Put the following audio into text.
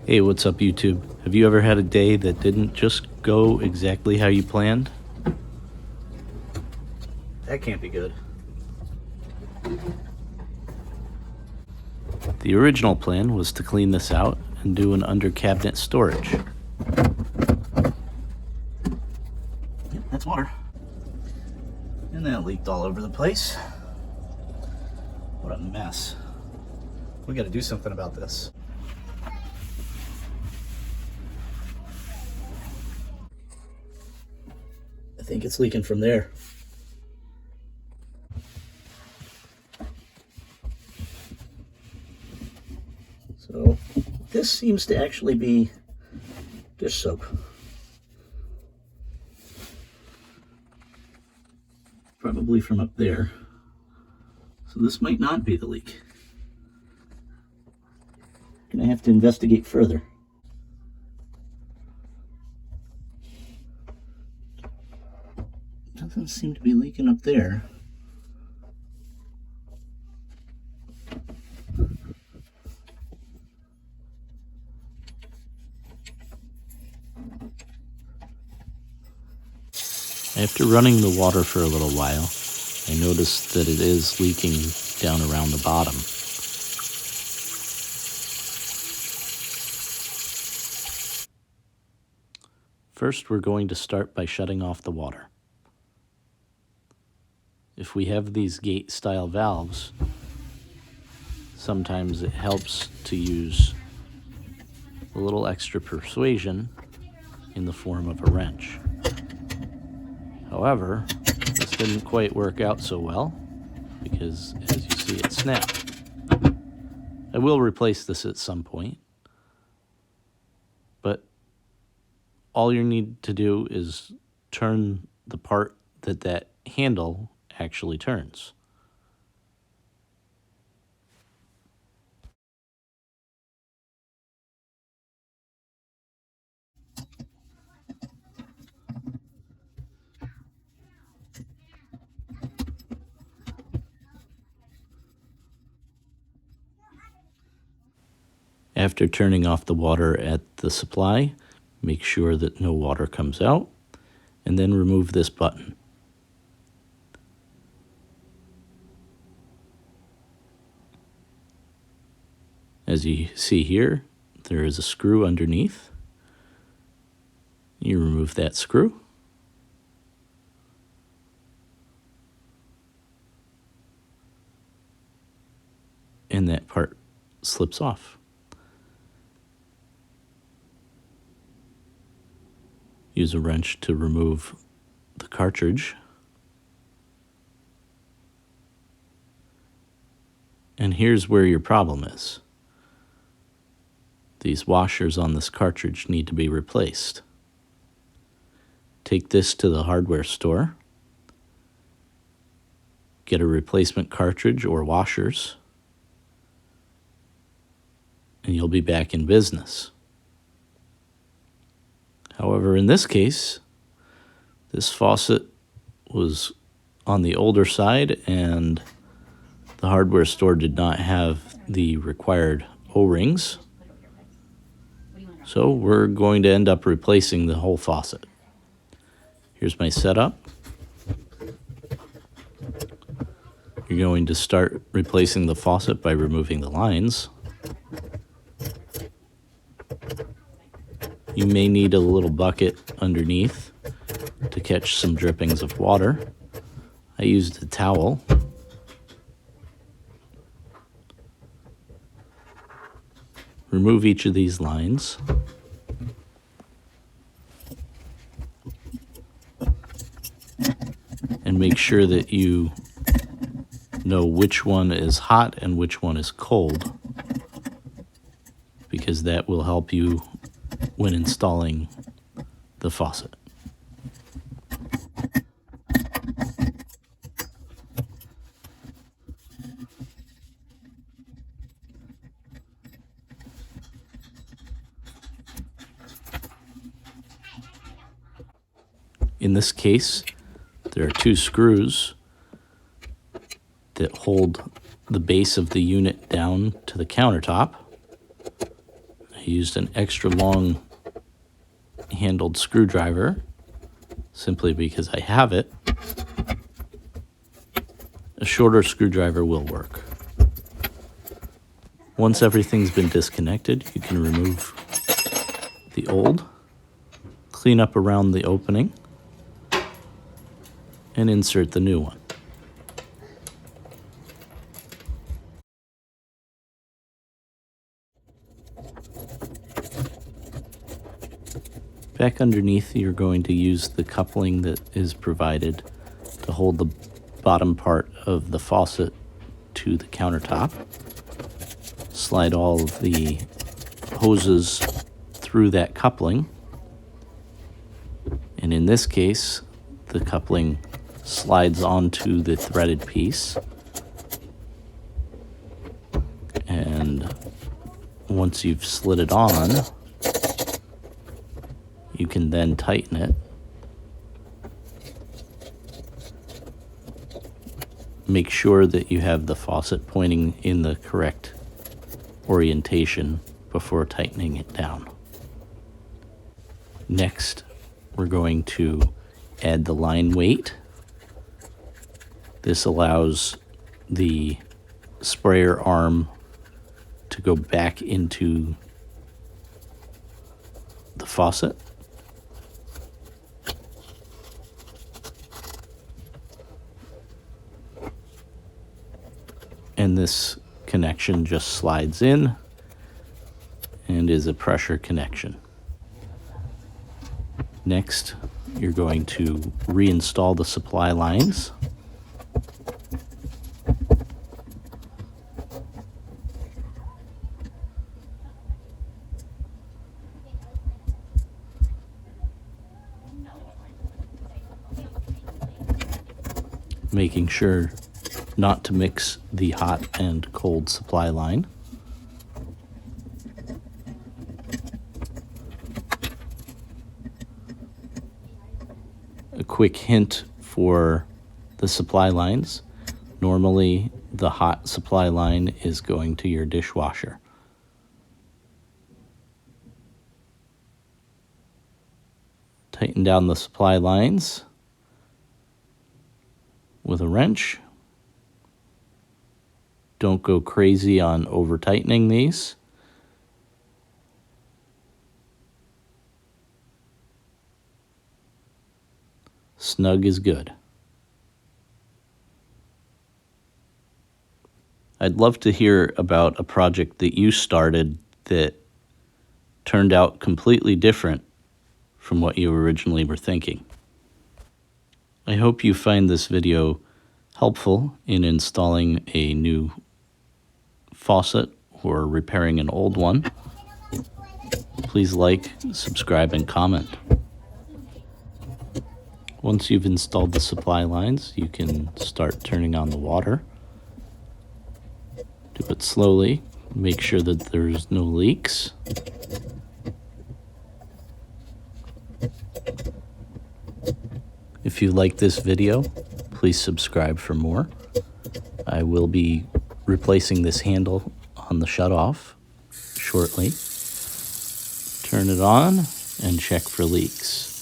Hey, what's up YouTube? Have you ever had a day that didn't just go exactly how you planned? That can't be good. The original plan was to clean this out and do an under cabinet storage. Yep, that's water. And then it leaked all over the place. What a mess. We gotta do something about this. I think it's leaking from there. So this seems to actually be dish soap. Probably from up there. So this might not be the leak. Gonna have to investigate further. Doesn't seem to be leaking up there. After running the water for a little while, I noticed that it is leaking down around the bottom. First, we're going to start by shutting off the water. If we have these gate-style valves, sometimes it helps to use a little extra persuasion in the form of a wrench. However, this didn't quite work out so well because, as you see, it snapped. I will replace this at some point, but all you need to do is turn the part that handle actually turns. After turning off the water at the supply, make sure that no water comes out, and then remove this button. As you see here, there is a screw underneath. You remove that screw. And that part slips off. Use a wrench to remove the cartridge. And here's where your problem is. These washers on this cartridge need to be replaced. Take this to the hardware store. Get a replacement cartridge or washers, and you'll be back in business. However, in this case, this faucet was on the older side and the hardware store did not have the required O-rings. So we're going to end up replacing the whole faucet. Here's my setup. You're going to start replacing the faucet by removing the lines. You may need a little bucket underneath to catch some drippings of water. I used a towel. Remove each of these lines. And make sure that you know which one is hot and which one is cold, because that will help you when installing the faucet. In this case, there are two screws that hold the base of the unit down to the countertop. I used an extra long handled screwdriver simply because I have it. A shorter screwdriver will work. Once everything's been disconnected, you can remove the old, clean up around the opening, and insert the new one. Back underneath, you're going to use the coupling that is provided to hold the bottom part of the faucet to the countertop. Slide all of the hoses through that coupling. And in this case, the coupling slides onto the threaded piece. And once you've slid it on, you can then tighten it. Make sure that you have the faucet pointing in the correct orientation before tightening it down. Next, we're going to add the line weight. This allows the sprayer arm to go back into the faucet. And this connection just slides in and is a pressure connection. Next, you're going to reinstall the supply lines. Making sure not to mix the hot and cold supply line. A quick hint for the supply lines. Normally, the hot supply line is going to your dishwasher. Tighten down the supply lines with a wrench. Don't go crazy on over tightening these. Snug is good. I'd love to hear about a project that you started that turned out completely different from what you originally were thinking. I hope you find this video helpful in installing a new faucet or repairing an old one. Please like, subscribe, and comment. Once you've installed the supply lines, you can start turning on the water. Do it slowly. Make sure that there's no leaks. If you like this video, please subscribe for more. I will be replacing this handle on the shutoff shortly. Turn it on and check for leaks.